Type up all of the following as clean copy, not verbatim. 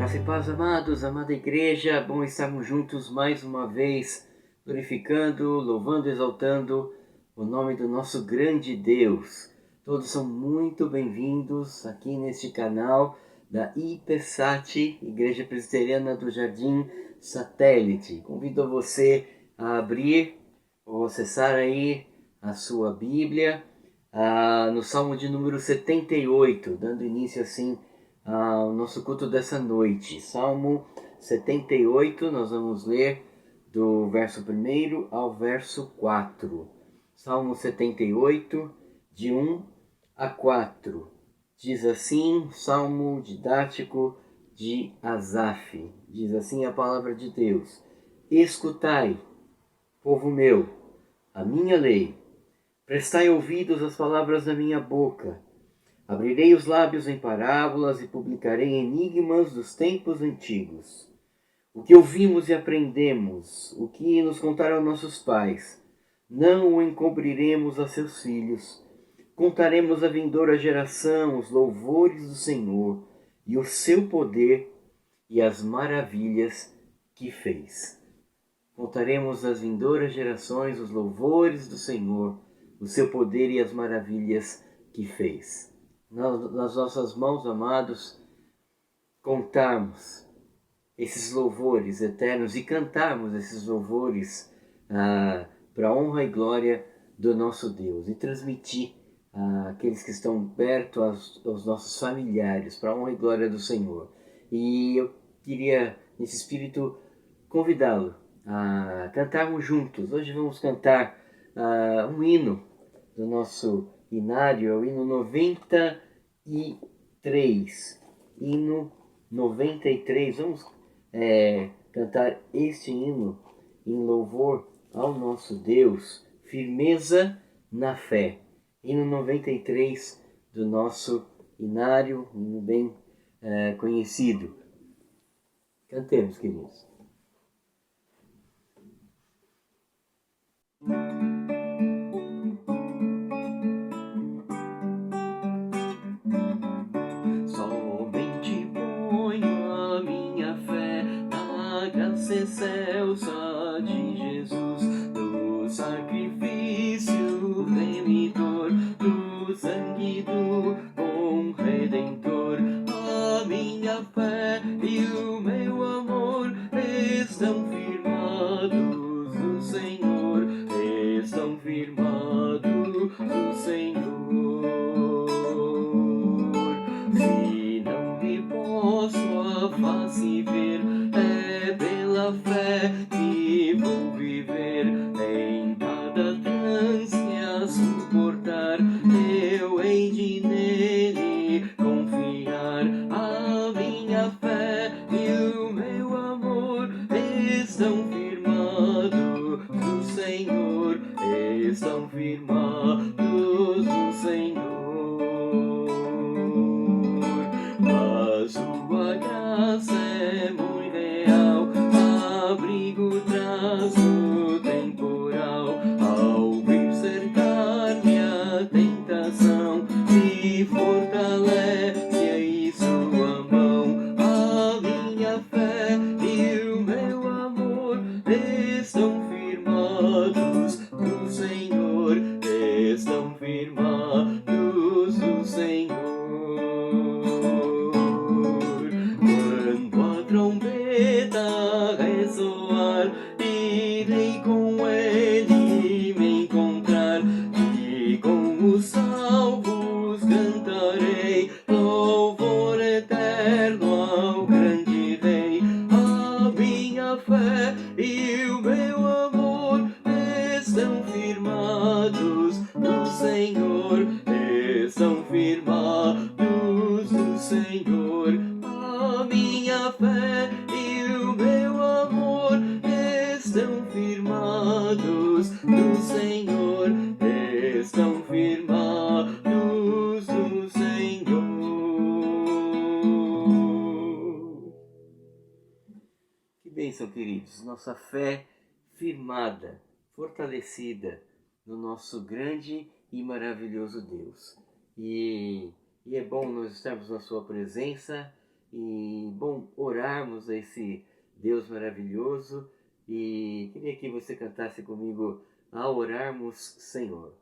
Graça e paz, amados, amada igreja, bom estarmos juntos mais uma vez, glorificando, louvando, exaltando o nome do nosso grande Deus. Todos são muito bem-vindos aqui neste canal da IPSAT, Igreja Presbiteriana do Jardim Satélite. Convido você a abrir ou acessar aí a sua Bíblia no Salmo de número 78, dando início assim ao nosso culto dessa noite. Salmo 78, nós vamos ler do verso 1 ao verso 4. Salmo 78, de 1 a 4. Diz assim, salmo didático de Asaf. Diz assim a palavra de Deus: Escutai, povo meu, a minha lei. Prestai ouvidos às palavras da minha boca. Abrirei os lábios em parábolas e publicarei enigmas dos tempos antigos. O que ouvimos e aprendemos, o que nos contaram nossos pais, não o encobriremos a seus filhos. Contaremos à vindoura geração os louvores do Senhor e o seu poder e as maravilhas que fez. Contaremos às vindouras gerações os louvores do Senhor, o seu poder e as maravilhas que fez. Nas nossas mãos, amados, contarmos esses louvores eternos e cantarmos esses louvores para a honra e glória do nosso Deus e transmitir àqueles que estão perto, aos nossos familiares, para a honra e glória do Senhor. E eu queria, nesse espírito, convidá-lo a cantarmos juntos. Hoje vamos cantar um hino do nosso inário, é o hino 93. Hino 93. Vamos cantar este hino em louvor ao nosso Deus. Firmeza na fé. Hino 93 do nosso inário, hino bem conhecido. Cantemos, queridos. Excelsa de Jesus, do sacrifício remidor, do sangue do bom Redentor. A minha fé e o meu amor estão firmados no Senhor, estão firmados no Senhor. Se não me posso a face ver, pela fé que vou viver, em cada trance a suportar, eu hei de nele confiar. A minha fé e o meu amor estão firmados no Senhor, estão firmados no Senhor. A sua graça é muito real, abrigo traz o temporal. Ao vir cercar-me a tentação, me fortalece em sua mão. A minha fé e o meu amor estão firmados no Senhor, estão firmados no Senhor. Quando a trombeta ressoar, irei com ele me encontrar, e com os salvos cantarei louvor eterno ao grande Rei. A minha fé e o meu amor estão firmados no Senhor, estão firmados no Senhor. A minha fé e o meu amor estão firmados no Senhor, estão firmados no Senhor. Que bênção, queridos. Nossa fé firmada, fortalecida no nosso grande e maravilhoso Deus. E é bom nós estarmos na sua presença e, bom, orarmos a esse Deus maravilhoso. E queria que você cantasse comigo "Ao Orarmos, Senhor".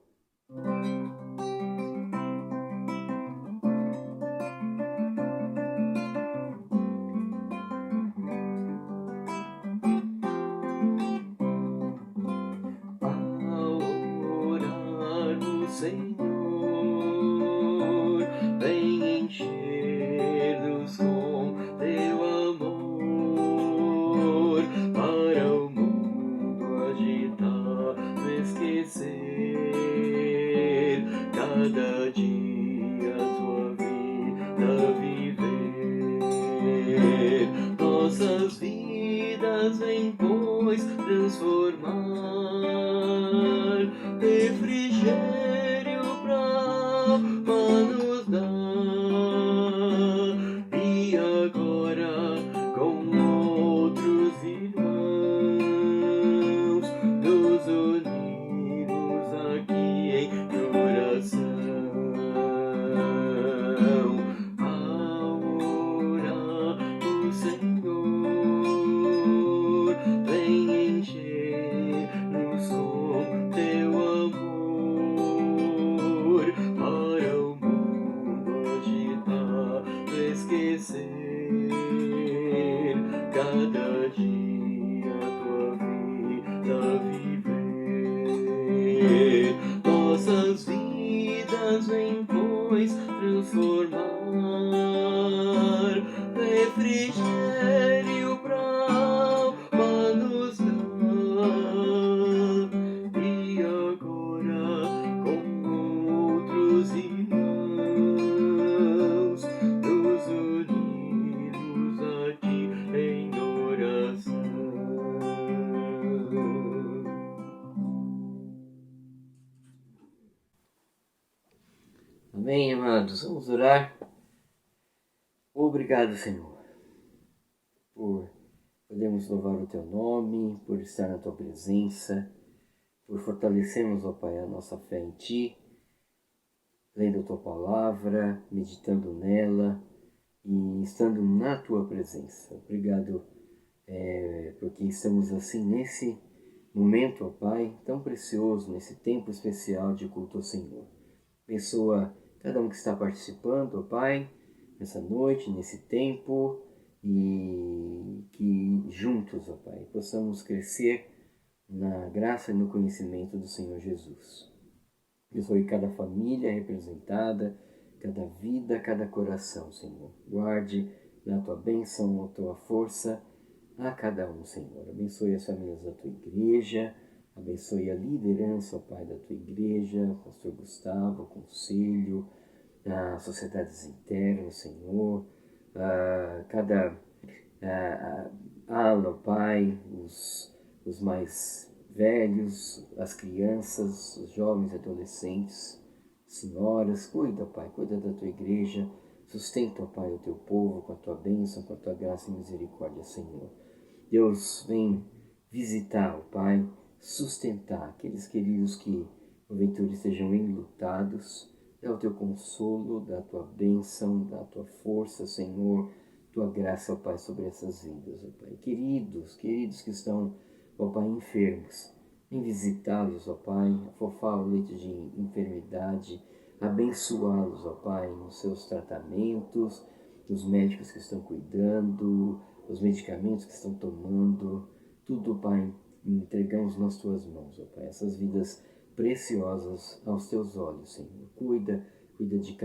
Ao orarmos, Senhor, vem encher-nos com teu amor, para o mundo agitado esquecer, cada dia tua vida viver. Nossas vidas vem, pois, transformar, refrigério pra alma nos dar. E agora com outros irmãos nos unimos aqui em oração. Ao orar o Senhor, vem encher-nos com teu amor, para o mundo agitado esquecer, cada dia tua vida viver. Nossas vidas vem, pois, transformar, refrigério pra alma nos dar. E agora com outros irmãos nos unimos aqui em oração. Amém, amados. Vamos orar. Obrigado, Senhor, por podermos louvar o Teu nome, por estar na Tua presença, por fortalecermos, ó Pai, a nossa fé em Ti, lendo a Tua palavra, meditando nela e estando na Tua presença. Obrigado porque estamos assim nesse momento, ó Pai, tão precioso, nesse tempo especial de culto ao Senhor. Abençoa cada um que está participando, ó Pai, nessa noite, nesse tempo, e que juntos, ó Pai, possamos crescer na graça e no conhecimento do Senhor Jesus. Abençoe cada família representada, cada vida, cada coração, Senhor. Guarde na Tua bênção, a Tua força a cada um, Senhor. Abençoe as famílias da Tua igreja, abençoe a liderança, ó Pai, da Tua igreja, pastor Gustavo, o conselho, as sociedades internas, Senhor, cada ala, ó Pai, os mais velhos, as crianças, os jovens, adolescentes, senhoras, cuida, Pai, cuida da Tua igreja, sustenta, ó Pai, o Teu povo com a Tua bênção, com a Tua graça e misericórdia, Senhor. Deus, vem visitar, ó Pai, sustentar aqueles queridos que porventura estejam enlutados. Dá o Teu consolo, dá a Tua bênção, dá a Tua força, Senhor, Tua graça, ó Pai, sobre essas vidas, ó Pai. Queridos que estão, ó Pai, enfermos, vem visitá-los, ó Pai, afofar o leito de enfermidade, abençoá-los, ó Pai, nos seus tratamentos, os médicos que estão cuidando, os medicamentos que estão tomando, tudo, Pai, entregamos nas Tuas mãos, ó Pai, essas vidas preciosas aos Teus olhos, Senhor. Cuida de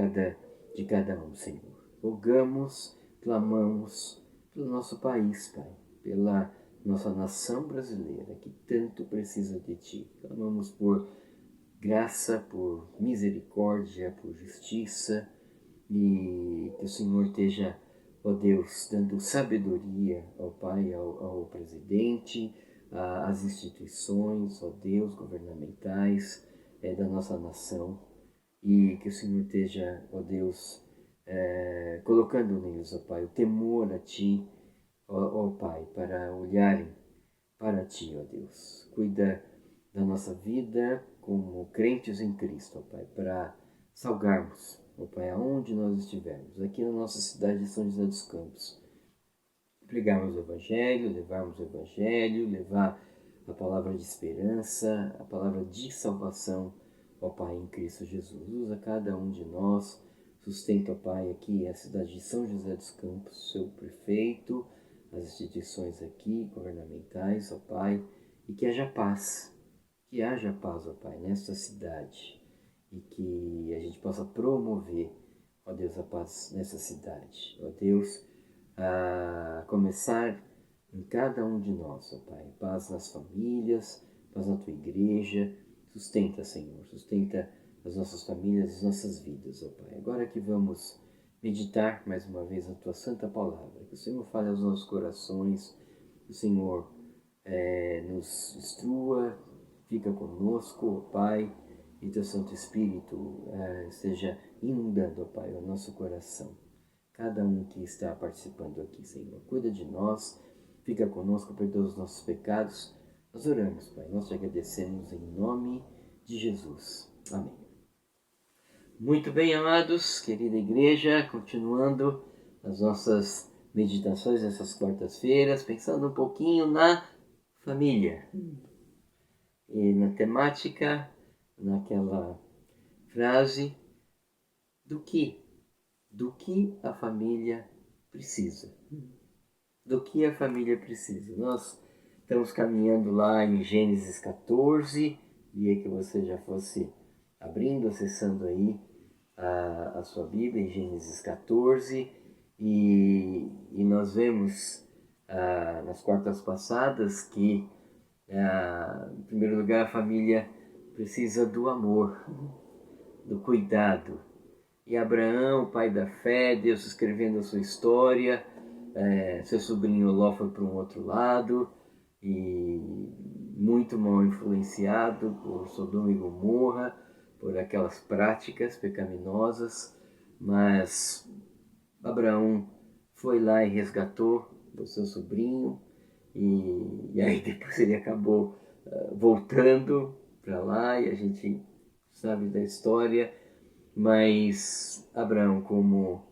cada um, Senhor. Rogamos, clamamos pelo nosso país, Pai, pela nossa nação brasileira, que tanto precisa de Ti. Clamamos por graça, por misericórdia, por justiça, e que o Senhor esteja, ó Deus, dando sabedoria ao Pai, ao presidente, às instituições, ó Deus, governamentais da nossa nação, e que o Senhor esteja, ó Deus, colocando neles, ó Pai, o temor a Ti, ó Pai, para olharem para Ti, ó Deus. Cuida da nossa vida como crentes em Cristo, ó Pai, para salgarmos, ó Pai, aonde nós estivermos, aqui na nossa cidade de São José dos Campos, pregarmos o Evangelho, levarmos o Evangelho, levar a palavra de esperança, a palavra de salvação, ó Pai, em Cristo Jesus. Usa cada um de nós, sustenta, ó Pai, aqui a cidade de São José dos Campos, seu prefeito, as instituições aqui governamentais, ó Pai, e que haja paz, ó Pai, nesta cidade, e que a gente possa promover, ó Deus, a paz nessa cidade, ó Deus, a começar em cada um de nós, ó Pai. Paz nas famílias, paz na Tua igreja. Sustenta, Senhor, sustenta as nossas famílias, as nossas vidas, ó Pai. Agora que vamos meditar mais uma vez na Tua Santa Palavra, que o Senhor fale aos nossos corações, que o Senhor nos instrua, fica conosco, ó Pai, e Teu Santo Espírito esteja inundando, ó Pai, o nosso coração. Cada um que está participando aqui, Senhor. Cuida de nós, fica conosco, perdoa os nossos pecados. Nós oramos, Pai, nós te agradecemos em nome de Jesus. Amém. Muito bem, amados, querida igreja, continuando as nossas meditações nessas quartas-feiras, pensando um pouquinho na família. E na temática, naquela frase, do que a família precisa. Do que a família precisa. Nós estamos caminhando lá em Gênesis 14, queria que você já fosse abrindo, acessando aí a sua Bíblia em Gênesis 14, e nós vemos nas quartas passadas que, em primeiro lugar, a família precisa do amor, do cuidado. E Abraão, pai da fé, Deus escrevendo a sua história, seu sobrinho Ló foi para um outro lado, e muito mal influenciado por Sodoma e Gomorra, por aquelas práticas pecaminosas, mas Abraão foi lá e resgatou o seu sobrinho, e aí depois ele acabou voltando para lá, e a gente sabe da história. Mas Abraão, como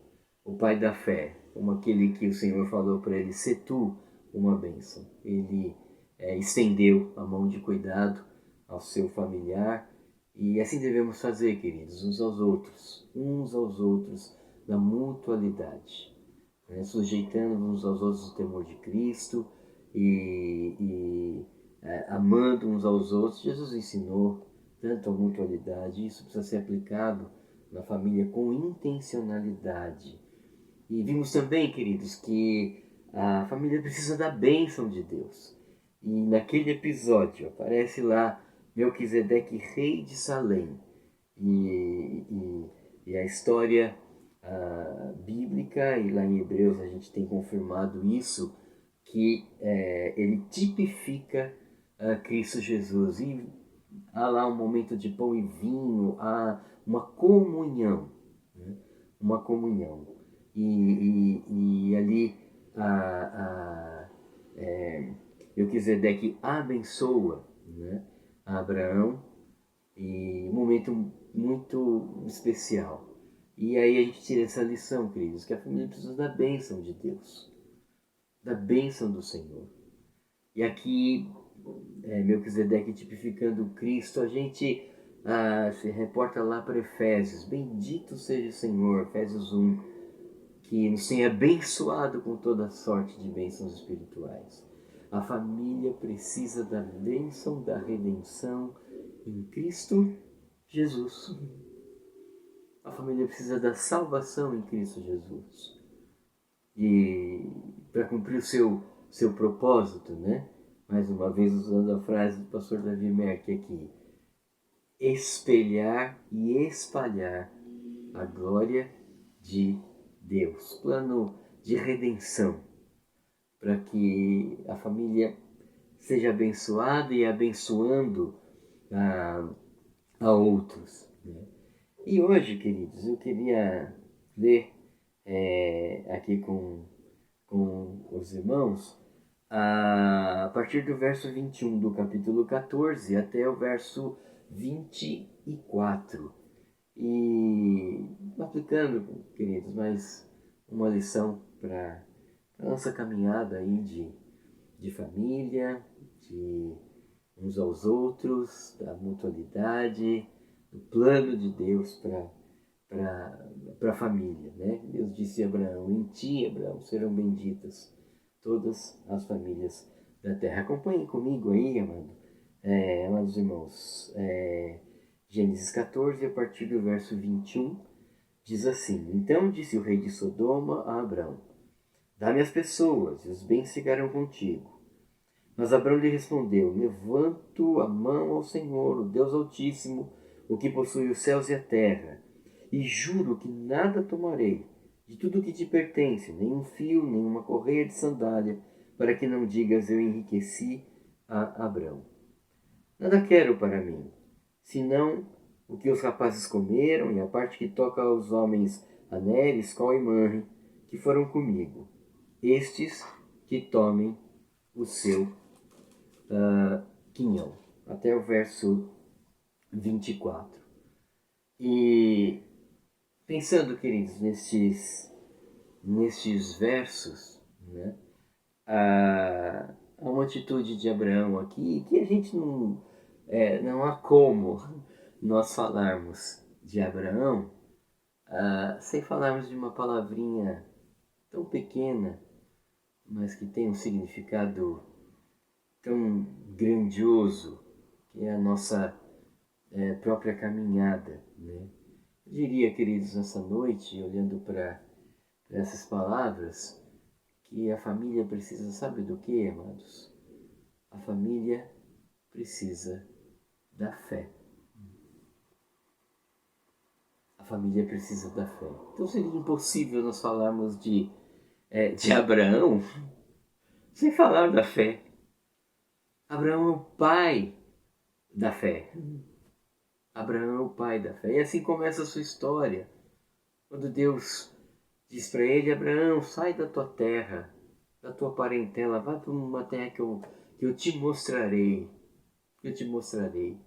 o pai da fé, como aquele que o Senhor falou para ele, "Sê tu uma bênção", ele estendeu a mão de cuidado ao seu familiar, e assim devemos fazer, queridos, uns aos outros, na mutualidade, né? Sujeitando uns aos outros o temor de Cristo e amando uns aos outros. Jesus ensinou tanto a mutualidade, isso precisa ser aplicado na família com intencionalidade. E vimos também, queridos, que a família precisa da bênção de Deus. E naquele episódio aparece lá Melquisedeque, rei de Salém. E a história bíblica, e lá em Hebreus a gente tem confirmado isso, que ele tipifica Cristo Jesus. E há lá um momento de pão e vinho, há uma comunhão, né? Uma comunhão. E ali Melquisedeque abençoa, né, Abraão, e um momento muito especial. E aí a gente tira essa lição, queridos, que a família precisa da bênção de Deus, da bênção do Senhor. E aqui Melquisedeque tipificando Cristo, a gente se reporta lá para Efésios. Bendito seja o Senhor, Efésios 1, que nos tem abençoado com toda sorte de bênçãos espirituais. A família precisa da bênção da redenção em Cristo Jesus. A família precisa da salvação em Cristo Jesus. E para cumprir o seu propósito, né? Mais uma vez usando a frase do pastor Davi Merck aqui, espelhar e espalhar a glória de Deus. Plano de redenção, para que a família seja abençoada e abençoando a outros, né? E hoje, queridos, eu queria ler aqui com os irmãos a partir do verso 21 do capítulo 14 até o verso 24. e aplicando, queridos, mais uma lição para a nossa caminhada aí de família, de uns aos outros, da mutualidade, do plano de Deus para a família, né? Deus disse a Abraão: em ti, Abraão, serão benditas todas as famílias da terra. Acompanhem comigo aí, amados irmãos, Gênesis 14, a partir do verso 21, diz assim: então disse o rei de Sodoma a Abraão: dá-me as pessoas, e os bens ficarão contigo. Mas Abraão lhe respondeu: levanto a mão ao Senhor, o Deus Altíssimo, o que possui os céus e a terra, e juro que nada tomarei de tudo o que te pertence, nem um fio, nem uma correia de sandália, para que não digas: eu enriqueci a Abraão. Nada quero para mim, senão o que os rapazes comeram e a parte que toca aos homens Aner, Escol e Manre, que foram comigo. Estes que tomem o seu quinhão. Até o verso 24. E pensando, queridos, nestes versos, né, há uma atitude de Abraão aqui que a gente não há como nós falarmos de Abraão sem falarmos de uma palavrinha tão pequena, mas que tem um significado tão grandioso, que é a nossa própria caminhada, né? Eu diria, queridos, nessa noite, olhando para essas palavras, que a família precisa, sabe do que, amados? A família precisa da fé. A família precisa da fé. Então seria impossível nós falarmos de Abraão sem falar da fé. Abraão é o pai da fé. Abraão é o pai da fé. E assim começa a sua história. Quando Deus diz para ele: Abraão, sai da tua terra, da tua parentela, vá para uma terra que eu te mostrarei. Eu te mostrarei.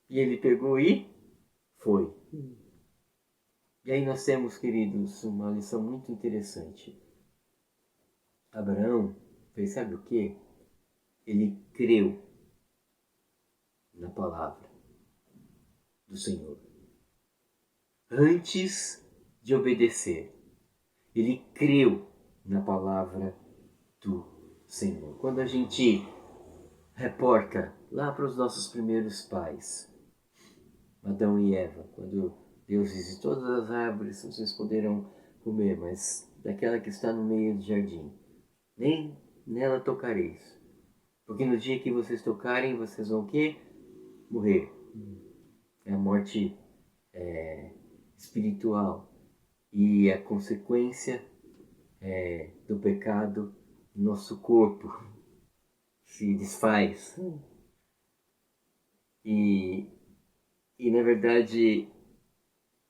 E ele pegou e foi. E aí nós temos, queridos, uma lição muito interessante. Abraão fez, sabe o quê? Ele creu na palavra do Senhor. Antes de obedecer, ele creu na palavra do Senhor. Quando a gente reporta lá para os nossos primeiros pais, Adão e Eva, quando Deus disse: todas as árvores vocês poderão comer, mas daquela que está no meio do jardim, nem nela tocareis, porque no dia que vocês tocarem, vocês vão o quê? Morrer. É a morte espiritual e a consequência do pecado, nosso corpo se desfaz. E na verdade,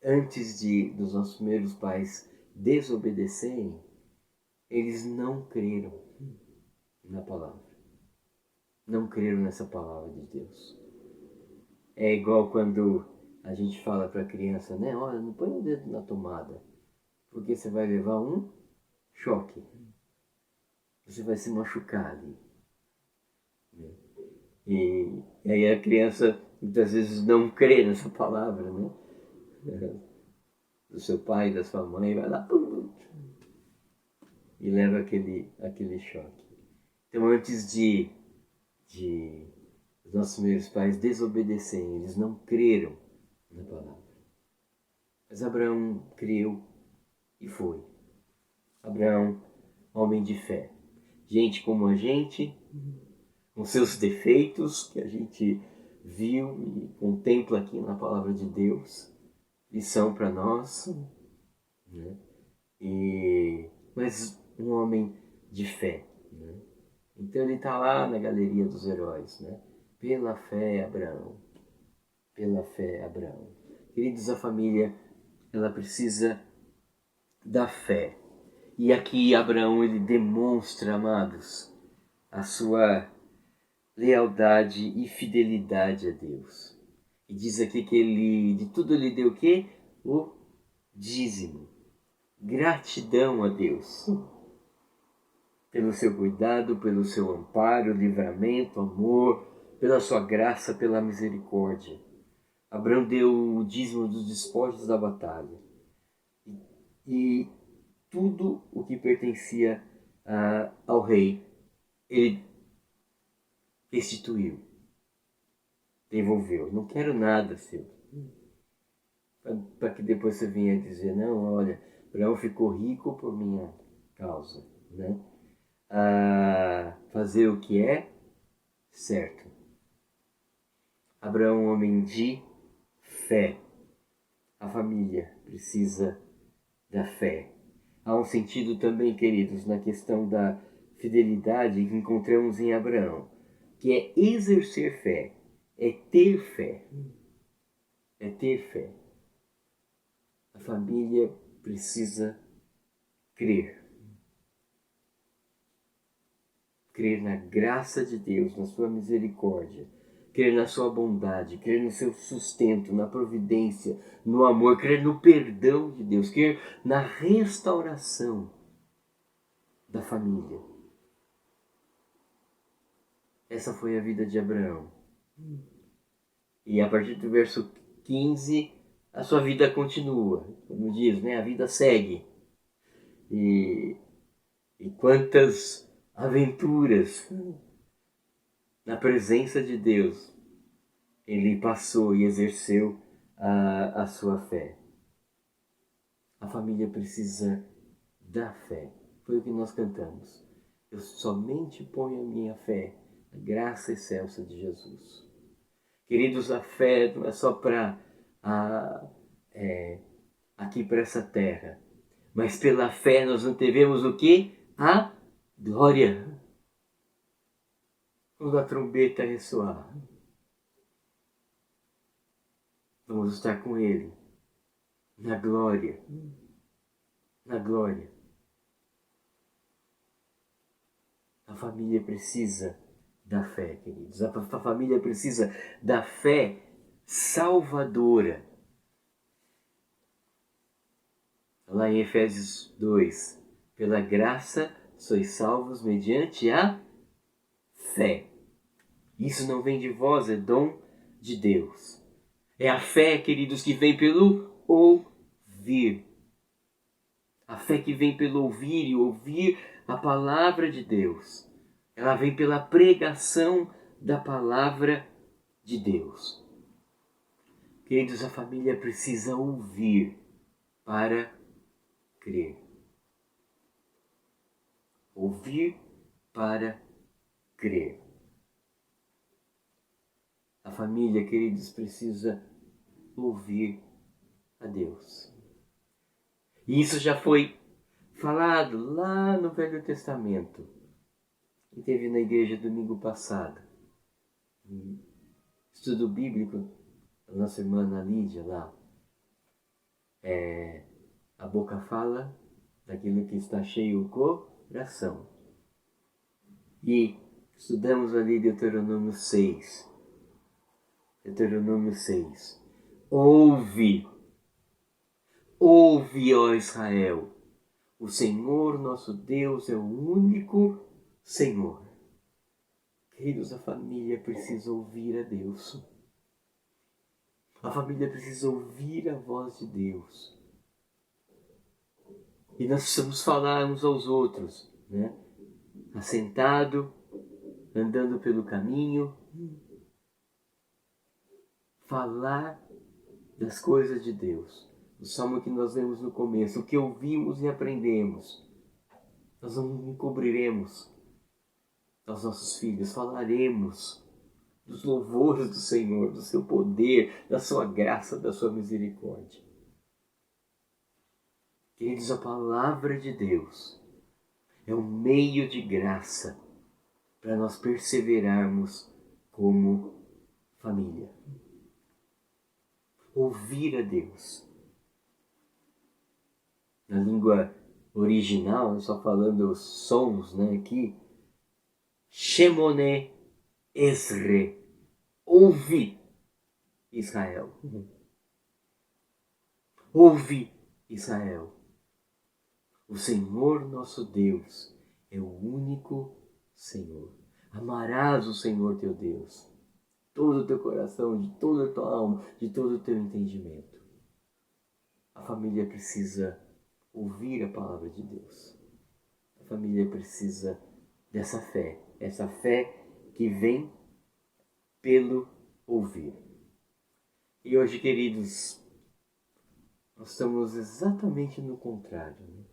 antes dos nossos primeiros pais desobedecerem, eles não creram na palavra. Não creram nessa palavra de Deus. É igual quando a gente fala para a criança, né? Olha, não põe o dedo na tomada, porque você vai levar um choque. Você vai se machucar ali. E aí a criança muitas vezes não crê nessa palavra, né? Do seu pai, da sua mãe, vai lá, pum, e leva aquele choque. Então, antes de os nossos primeiros pais desobedecerem, eles não creram na palavra. Mas Abraão creu e foi. Abraão, homem de fé. Gente como a gente, com seus defeitos que a gente viu e contempla aqui na palavra de Deus, lição para nós, né? Mas um homem de fé, né? Então ele está lá na galeria dos heróis, né? Pela fé, Abraão. Pela fé, Abraão. Queridos, a família, ela precisa da fé. E aqui Abraão, ele demonstra, amados, a sua lealdade e fidelidade a Deus. E diz aqui que ele, de tudo ele deu o quê? O dízimo. Gratidão a Deus pelo seu cuidado, pelo seu amparo, livramento, amor, pela sua graça, pela misericórdia. Abraão deu o dízimo dos despojos da batalha. E tudo o que pertencia ao rei, ele restituiu, devolveu. Não quero nada seu. Para que depois você venha dizer, não, olha, Abraão ficou rico por minha causa, né? Fazer o que é certo. Abraão é um homem de fé. A família precisa da fé. Há um sentido também, queridos, na questão da fidelidade que encontramos em Abraão, que é exercer fé, é ter fé. É ter fé. A família precisa crer. Crer na graça de Deus, na sua misericórdia, crer na sua bondade, crer no seu sustento, na providência, no amor, crer no perdão de Deus, crer na restauração da família. Essa foi a vida de Abraão. E a partir do verso 15, a sua vida continua. Como diz, né? A vida segue. E quantas aventuras na presença de Deus ele passou e exerceu a sua fé. A família precisa da fé. Foi o que nós cantamos. Eu somente ponho a minha fé na graça excelsa de Jesus. Queridos, a fé não é só para aqui para essa terra, mas pela fé nós antevemos o quê? A glória. Quando a trombeta ressoar, vamos estar com Ele na glória. Na glória. A família precisa da fé, queridos. A família precisa da fé salvadora. Lá em Efésios 2, pela graça sois salvos mediante a fé. Isso não vem de vós, é dom de Deus. É a fé, queridos, que vem pelo ouvir. A fé que vem pelo ouvir e ouvir a palavra de Deus. Ela vem pela pregação da palavra de Deus. Queridos, a família precisa ouvir para crer. Ouvir para crer. A família, queridos, precisa ouvir a Deus. E isso já foi falado lá no Velho Testamento. Que teve na igreja domingo passado. Estudo bíblico, a nossa irmã Ana Lídia lá. A boca fala daquilo que está cheio o coração. E estudamos ali Deuteronômio 6. Deuteronômio 6. Ouve, ó Israel, o Senhor nosso Deus é o único Senhor. Queridos, a família precisa ouvir a Deus. A família precisa ouvir a voz de Deus. E nós precisamos falar uns aos outros, né? Assentado, andando pelo caminho, falar das coisas de Deus. O salmo que nós lemos no começo, o que ouvimos e aprendemos, nós não encobriremos aos nossos filhos, falaremos dos louvores do Senhor, do seu poder, da sua graça, da sua misericórdia. Queridos, a palavra de Deus é um meio de graça para nós perseverarmos como família. Ouvir a Deus. Na língua original, só falando os sons, né, aqui, Shemone Esre, ouve Israel. Ouve, Israel. O Senhor nosso Deus é o único Senhor. Amarás o Senhor teu Deus, todo o teu coração, de toda a tua alma, de todo o teu entendimento. A família precisa ouvir a palavra de Deus. A família precisa dessa fé, essa fé que vem pelo ouvir. E hoje, queridos, nós estamos exatamente no contrário. Né?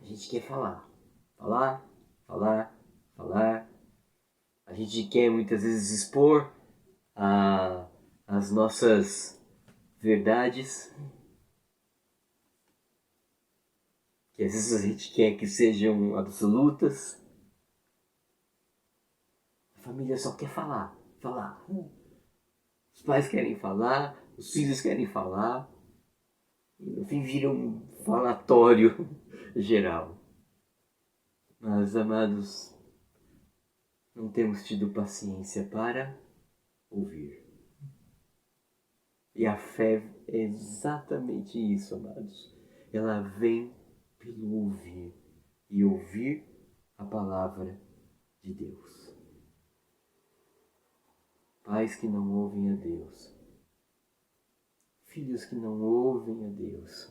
A gente quer falar. A gente quer muitas vezes expor as nossas verdades, que às vezes a gente quer que sejam absolutas. A família só quer falar. Os pais querem falar, os filhos querem falar, e no fim vira um falatório geral. Mas, amados, não temos tido paciência para ouvir. E a fé é exatamente isso, amados. Ela vem pelo ouvir. E ouvir a palavra de Deus. Pais que não ouvem a Deus. Filhos que não ouvem a Deus.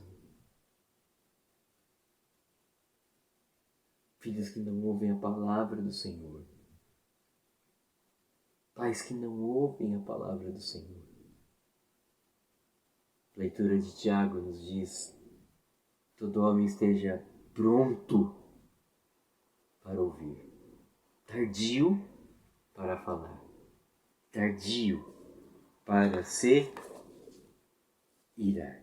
Filhos que não ouvem a palavra do Senhor. Pais que não ouvem a palavra do Senhor. A leitura de Tiago nos diz: todo homem esteja pronto para ouvir, tardio para falar, tardio para se irar.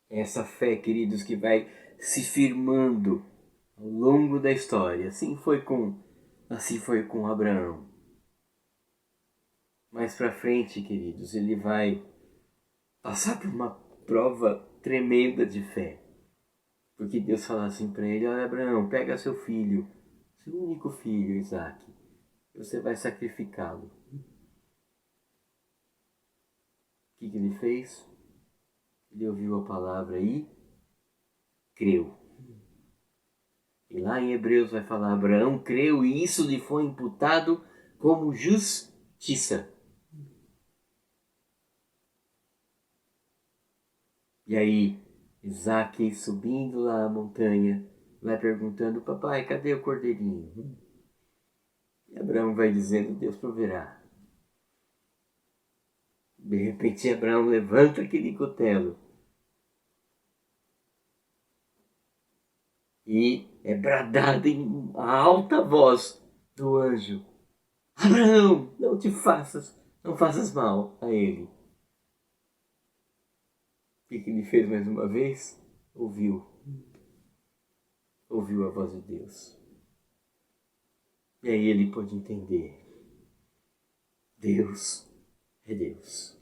Essa fé, queridos, que vai se firmando ao longo da história. Assim foi com Abraão. Mais para frente, queridos, ele vai passar por uma prova tremenda de fé. Porque Deus fala assim para ele: olha, Abraão, pega seu filho, seu único filho, Isaque, você vai sacrificá-lo. O que ele fez? Ele ouviu a palavra e creu. E lá em Hebreus vai falar: Abraão creu e isso lhe foi imputado como justiça. E aí, Isaque, subindo lá a montanha, vai perguntando: papai, cadê o cordeirinho? E Abraão vai dizendo: Deus proverá. De repente, Abraão levanta aquele cutelo e é bradado em alta voz do anjo: Abraão, não faças mal a ele. O que ele fez mais uma vez? Ouviu a voz de Deus. E aí ele pôde entender: Deus é Deus.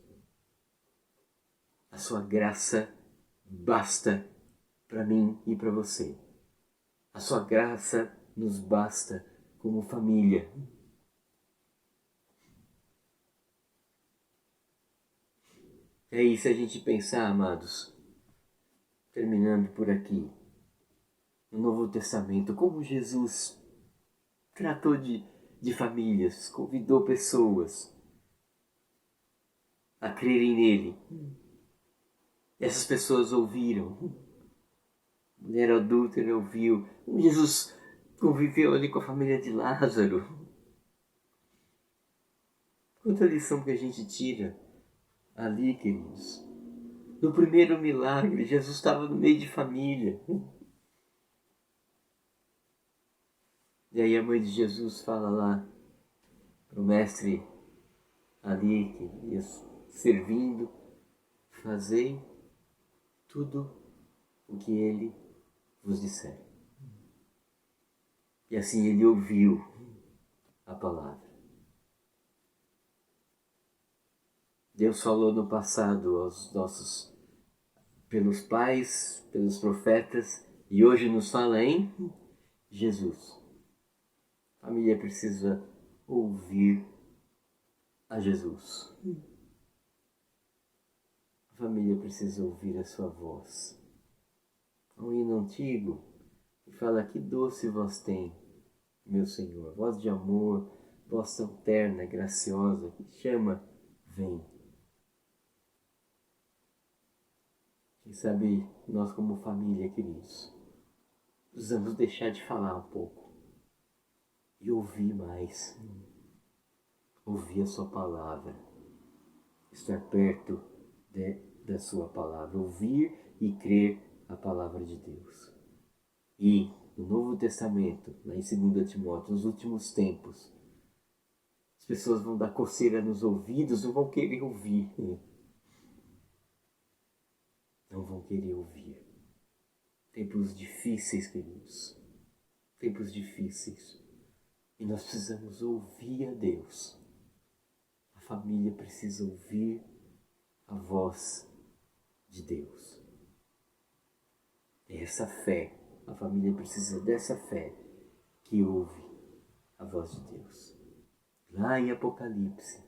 A sua graça basta para mim e para você. A sua graça nos basta como família. É isso a gente pensar, amados, terminando por aqui, no Novo Testamento, como Jesus tratou de famílias, convidou pessoas a crerem nele. Essas pessoas ouviram. A mulher adúltera ouviu. Jesus conviveu ali com a família de Lázaro. Quanta lição que a gente tira ali, queridos. No primeiro milagre, Jesus estava no meio de família. E aí a mãe de Jesus fala lá para o mestre ali, que ia servindo: fazei tudo o que ele vos disser. E assim ele ouviu a palavra. Deus falou no passado aos nossos, pelos pais, pelos profetas, e hoje nos fala em Jesus. A família precisa ouvir a Jesus. A família precisa ouvir a sua voz. Há um hino antigo que fala: que doce voz tem, meu Senhor, voz de amor, voz tão terna, graciosa, que chama, vem. Quem sabe nós como família, queridos, precisamos deixar de falar um pouco e ouvir mais. Ouvir a sua palavra, estar perto da sua palavra, ouvir e crer a palavra de Deus. E no Novo Testamento, lá em 2 Timóteo, nos últimos tempos, as pessoas vão dar coceira nos ouvidos, não vão querer ouvir. Não vão querer ouvir. Tempos difíceis, queridos. Tempos difíceis. E nós precisamos ouvir a Deus. A família precisa ouvir a voz de Deus. É essa fé. A família precisa dessa fé que ouve a voz de Deus. Lá em Apocalipse,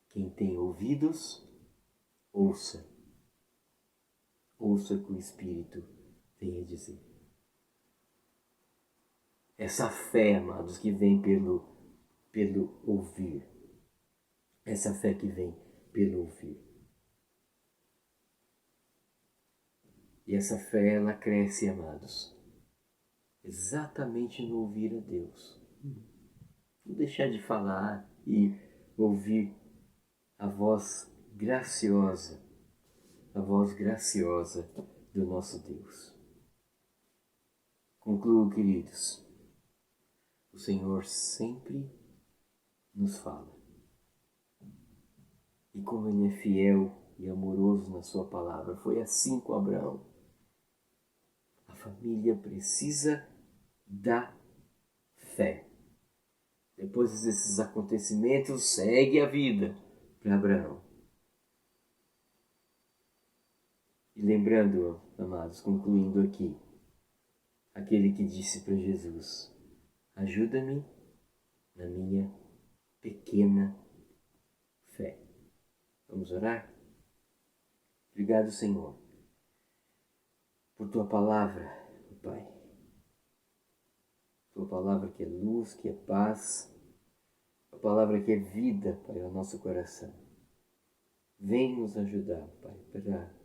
quem tem ouvidos, ouça. Ouça o que o Espírito tem a dizer. Essa fé, amados, que vem pelo ouvir. Essa fé que vem pelo ouvir. E essa fé, ela cresce, amados, exatamente no ouvir a Deus. Não deixar de falar e ouvir a voz graciosa do nosso Deus. Concluo, queridos. O Senhor sempre nos fala. E como Ele é fiel e amoroso na sua palavra, foi assim com Abraão. A família precisa da fé. Depois desses acontecimentos, segue a vida para Abraão. E lembrando, amados, concluindo aqui, aquele que disse para Jesus: ajuda-me na minha pequena fé. Vamos orar? Obrigado, Senhor, por Tua palavra, Pai. Tua palavra que é luz, que é paz. A palavra que é vida, Pai, ao nosso coração. Vem nos ajudar, Pai, para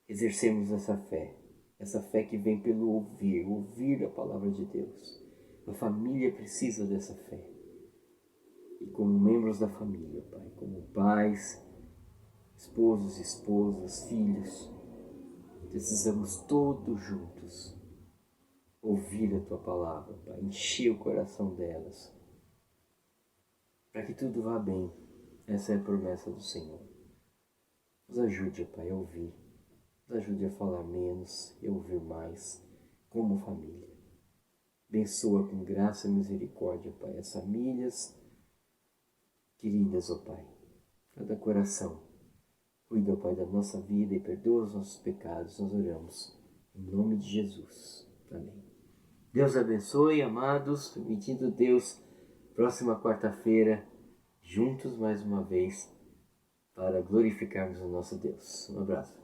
exercermos essa fé que vem pelo ouvir a palavra de Deus. A família precisa dessa fé. E como membros da família, Pai, como pais, esposos, esposas, filhos, precisamos todos juntos ouvir a Tua palavra, Pai, encher o coração delas, para que tudo vá bem. Essa é a promessa do Senhor. Nos ajude, Pai, a ouvir. Nos ajude a falar menos e a ouvir mais, como família. Abençoa com graça e misericórdia, Pai, as famílias queridas, ó Pai. Cada coração. Cuida, ó Pai, da nossa vida e perdoa os nossos pecados. Nós oramos em nome de Jesus. Amém. Deus abençoe, amados. Permitindo Deus, próxima quarta-feira, juntos mais uma vez, para glorificarmos o nosso Deus. Um abraço.